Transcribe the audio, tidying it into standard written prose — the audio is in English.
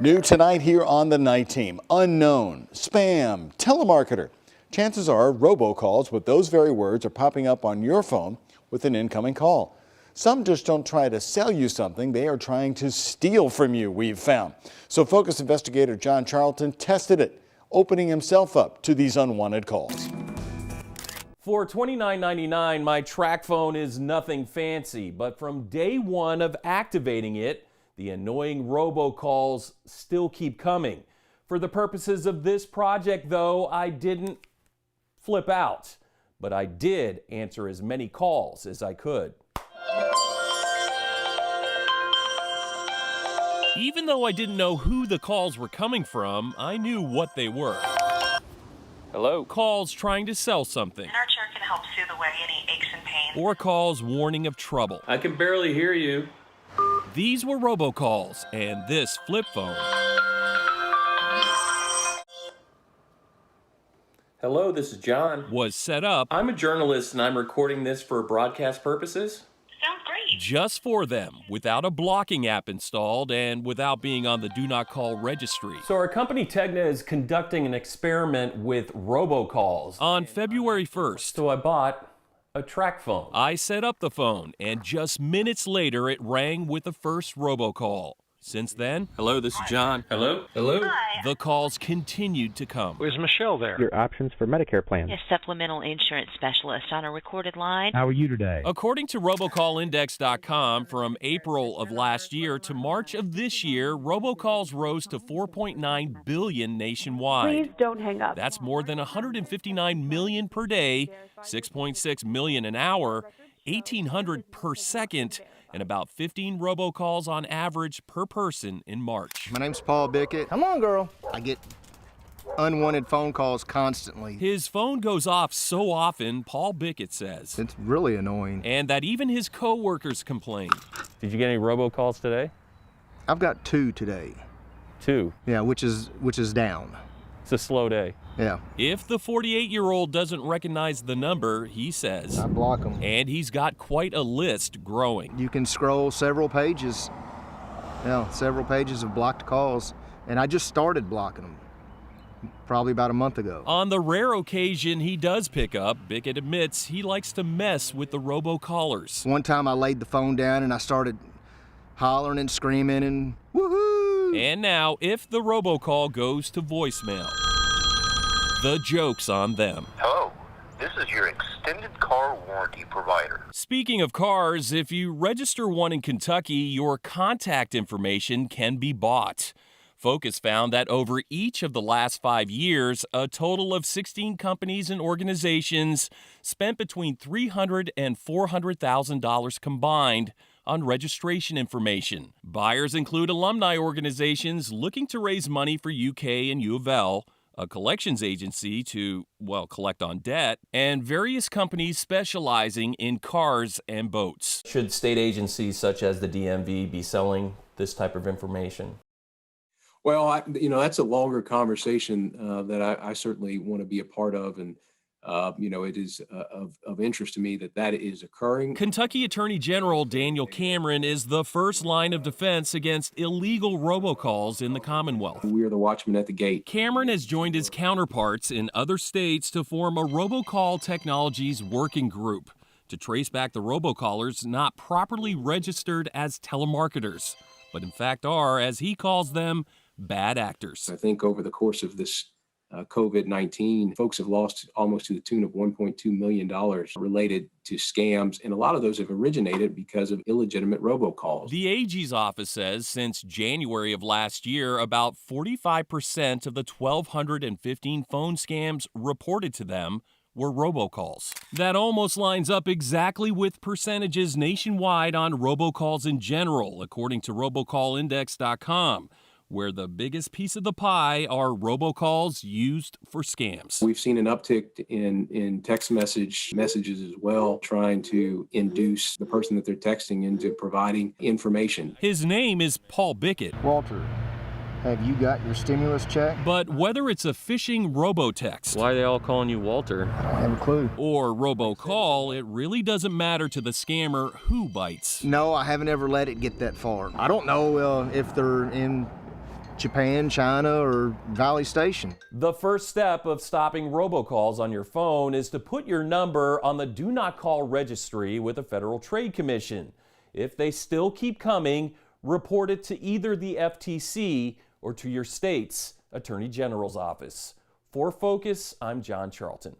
New tonight here on the Night Team, unknown, spam, telemarketer. Chances are robocalls with those very words are popping up on your phone with an incoming call. Some just don't try to sell you something, they are trying to steal from you, we've found. So Focus investigator John Charlton tested it, opening himself up to these unwanted calls. For $29.99, my track phone is nothing fancy, but from day one of activating it, the annoying robocalls still keep coming. For the purposes of this project, though, I didn't flip out, but I did answer as many calls as I could. Even though I didn't know who the calls were coming from, I knew what they were. Hello? Calls trying to sell something. And our chair can help soothe away any aches and pains. Or calls warning of trouble. I can barely hear you. These were robocalls, and this flip phone. Hello, this is John. Was set up. I'm a journalist and I'm recording this for broadcast purposes. Sounds great. Just for them, without a blocking app installed and without being on the Do Not Call registry. So our company Tegna is conducting an experiment with robocalls. On February 1st. So I bought a track phone. I set up the phone, and just minutes later it rang with the first robocall. Since then, Hello, this is John. Hello? Hello? Hi. the calls continued to come. Is Michelle there? Your options for Medicare plans. A supplemental insurance specialist on a recorded line. How are you today? According to robocallindex.com, from April of last year to March of this year, robocalls rose to 4.9 billion nationwide. Please don't hang up. That's more than 159 million per day, 6.6 million an hour, 1,800 per second, and about 15 robocalls on average per person in March. My name's Paul Bickett. Come on, girl. I get unwanted phone calls constantly. His phone goes off so often, Paul Bickett says, It's really annoying. and that even his co-workers complain. Did you get any robocalls today? I've got 2 today. 2. Yeah, which is down. It's a slow day. Yeah. If the 48-year-old doesn't recognize the number, he says, I block them. and he's got quite a list growing. You can scroll several pages. Yeah, several pages of blocked calls, and I just started blocking them probably about a month ago. On the rare occasion he does pick up, Bickett admits he likes to mess with the robocallers. One time I laid the phone down and I started hollering and screaming and woohoo! And now, if the robocall goes to voicemail, the joke's on them. Hello, this is your extended car warranty provider. Speaking of cars, if you register one in Kentucky, your contact information can be bought. Focus found that over each of the last 5 years, a total of 16 companies and organizations spent between $300,000 and $400,000 combined on registration information. Buyers include alumni organizations looking to raise money for UK and U of L, a collections agency to, collect on debt, and various companies specializing in cars and boats. Should state agencies such as the DMV be selling this type of information? Well, that's a longer conversation that I certainly want to be a part of. And, it is of interest to me that is occurring. Kentucky Attorney General Daniel Cameron is the first line of defense against illegal robocalls in the Commonwealth. We are the watchmen at the gate. Cameron has joined his counterparts in other states to form a robocall technologies working group to trace back the robocallers not properly registered as telemarketers, but in fact are, as he calls them, bad actors. I think over the course of this COVID-19, folks have lost almost to the tune of $1.2 million related to scams, and a lot of those have originated because of illegitimate robocalls. The AG's office says since January of last year, about 45% of the 1,215 phone scams reported to them were robocalls. That almost lines up exactly with percentages nationwide on robocalls in general, according to robocallindex.com. Where the biggest piece of the pie are robocalls used for scams. We've seen an uptick in text messages as well, trying to induce the person that they're texting into providing information. His name is Paul Bickett. Walter, have you got your stimulus check? But whether it's a phishing robotext, Why are they all calling you Walter? I don't have a clue. or robocall, it really doesn't matter to the scammer who bites. No, I haven't ever let it get that far. I don't know if they're in Japan, China, or Valley Station. The first step of stopping robocalls on your phone is to put your number on the Do Not Call registry with the Federal Trade Commission. If they still keep coming, report it to either the FTC or to your state's Attorney General's office. For Focus, I'm John Charlton.